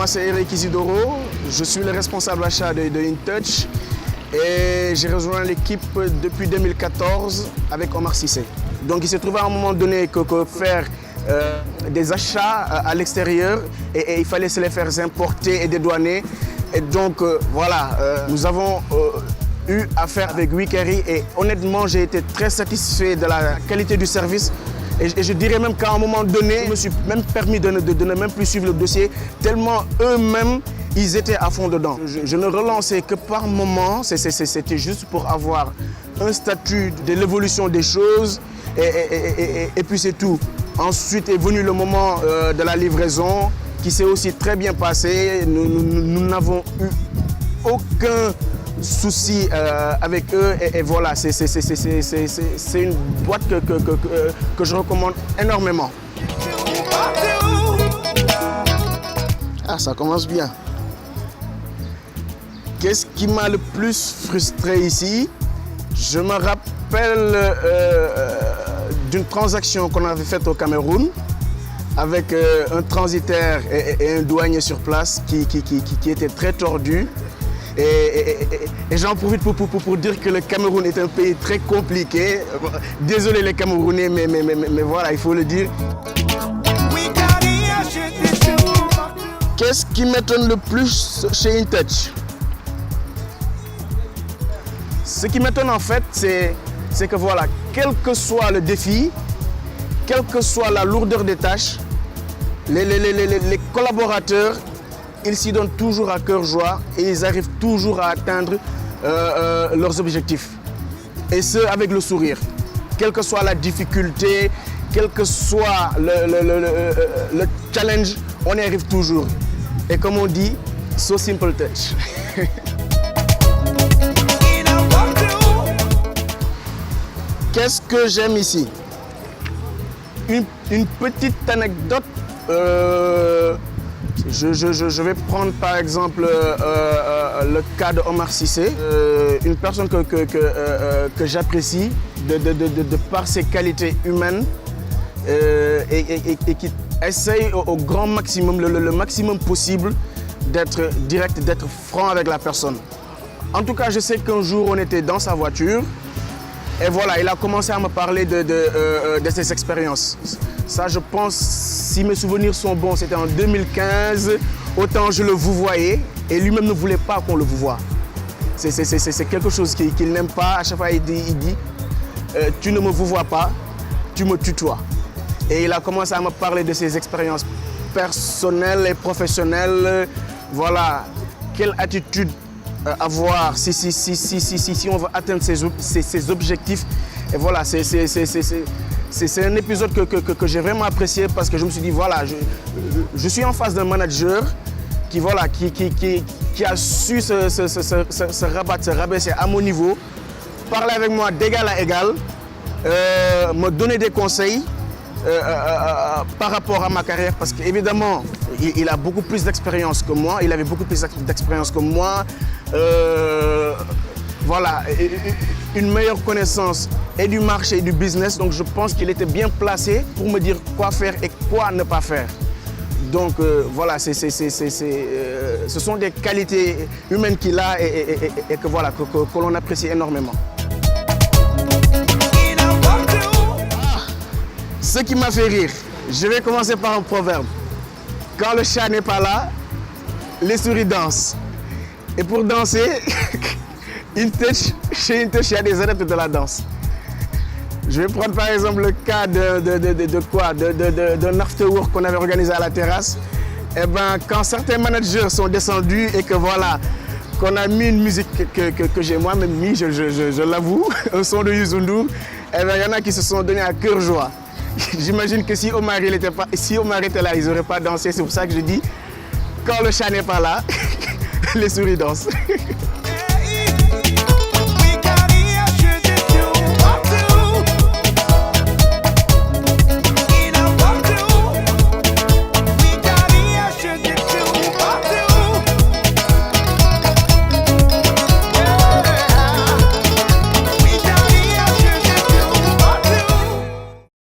moi c'est Eric Isidoro, je suis le responsable achat de InTouch et j'ai rejoint l'équipe depuis 2014 avec Omar Cissé. Donc il s'est trouvé à un moment donné que faire des achats à l'extérieur et il fallait se les faire importer et dédouaner. Et donc voilà, nous avons eu affaire avec Wickery et honnêtement j'ai été très satisfait de la qualité du service. Et je dirais même qu'à un moment donné, je me suis même permis de ne même plus suivre le dossier, tellement eux-mêmes, ils étaient à fond dedans. Je ne relançais que par moment, c'était juste pour avoir un statut de l'évolution des choses et puis c'est tout. Ensuite est venu le moment de la livraison qui s'est aussi très bien passé. Nous n'avons eu aucun souci avec eux et voilà, c'est une boîte que je recommande énormément. Ah, ça commence bien. Qu'est-ce qui m'a le plus frustré ici? Je me rappelle d'une transaction qu'on avait faite au Cameroun avec un transitaire et un douanier sur place qui était très tordu. Et j'en profite pour dire que le Cameroun est un pays très compliqué. Désolé les Camerounais, mais voilà, il faut le dire. Qu'est-ce qui m'étonne le plus chez InTouch? Ce qui m'étonne en fait, c'est que voilà, quel que soit le défi, quelle que soit la lourdeur des tâches, les collaborateurs, ils s'y donnent toujours à cœur joie et ils arrivent toujours à atteindre leurs objectifs. Et ce, avec le sourire. Quelle que soit la difficulté, quel que soit le challenge, on y arrive toujours. Et comme on dit, so simple touch. Qu'est-ce que j'aime ici? Une petite anecdote. Je vais prendre par exemple le cas de Omar Cissé, une personne que j'apprécie de par ses qualités humaines et qui essaye au grand maximum, le maximum possible d'être direct, d'être franc avec la personne. En tout cas, je sais qu'un jour on était dans sa voiture et voilà, il a commencé à me parler de ses expériences. Ça, je pense, si mes souvenirs sont bons, c'était en 2015. Autant je le vouvoyais et lui-même ne voulait pas qu'on le vouvoie. C'est quelque chose qu'il n'aime pas. À chaque fois, il dit tu ne me vouvoies pas, tu me tutoies. Et il a commencé à me parler de ses expériences personnelles et professionnelles. Voilà, quelle attitude avoir si on veut atteindre ses objectifs. Et voilà, c'est un épisode que j'ai vraiment apprécié parce que je me suis dit, voilà, je suis en face d'un manager qui a su se rabattre, se rabaisser à mon niveau, parler avec moi d'égal à égal, me donner des conseils par rapport à ma carrière parce qu'évidemment, il a beaucoup plus d'expérience que moi, il avait beaucoup plus d'expérience que moi. Voilà, une meilleure connaissance et du marché et du business. Donc je pense qu'il était bien placé pour me dire quoi faire et quoi ne pas faire. Donc voilà, ce sont des qualités humaines qu'il a et que voilà, que l'on apprécie énormément. Ce qui m'a fait rire, je vais commencer par un proverbe. Quand le chat n'est pas là, les souris dansent. Et pour danser, chez InTouch, il y a des adeptes de la danse. Je vais prendre par exemple le cas d'un afterwork qu'on avait organisé à la terrasse. Et ben, quand certains managers sont descendus et que voilà, qu'on a mis une musique que j'ai moi-même mis, je l'avoue, un son de Youssou N'Dour, et ben, il y en a qui se sont donnés à cœur joie. J'imagine que si Omar était là, ils n'auraient pas dansé. C'est pour ça que je dis, quand le chat n'est pas là, les souris dansent.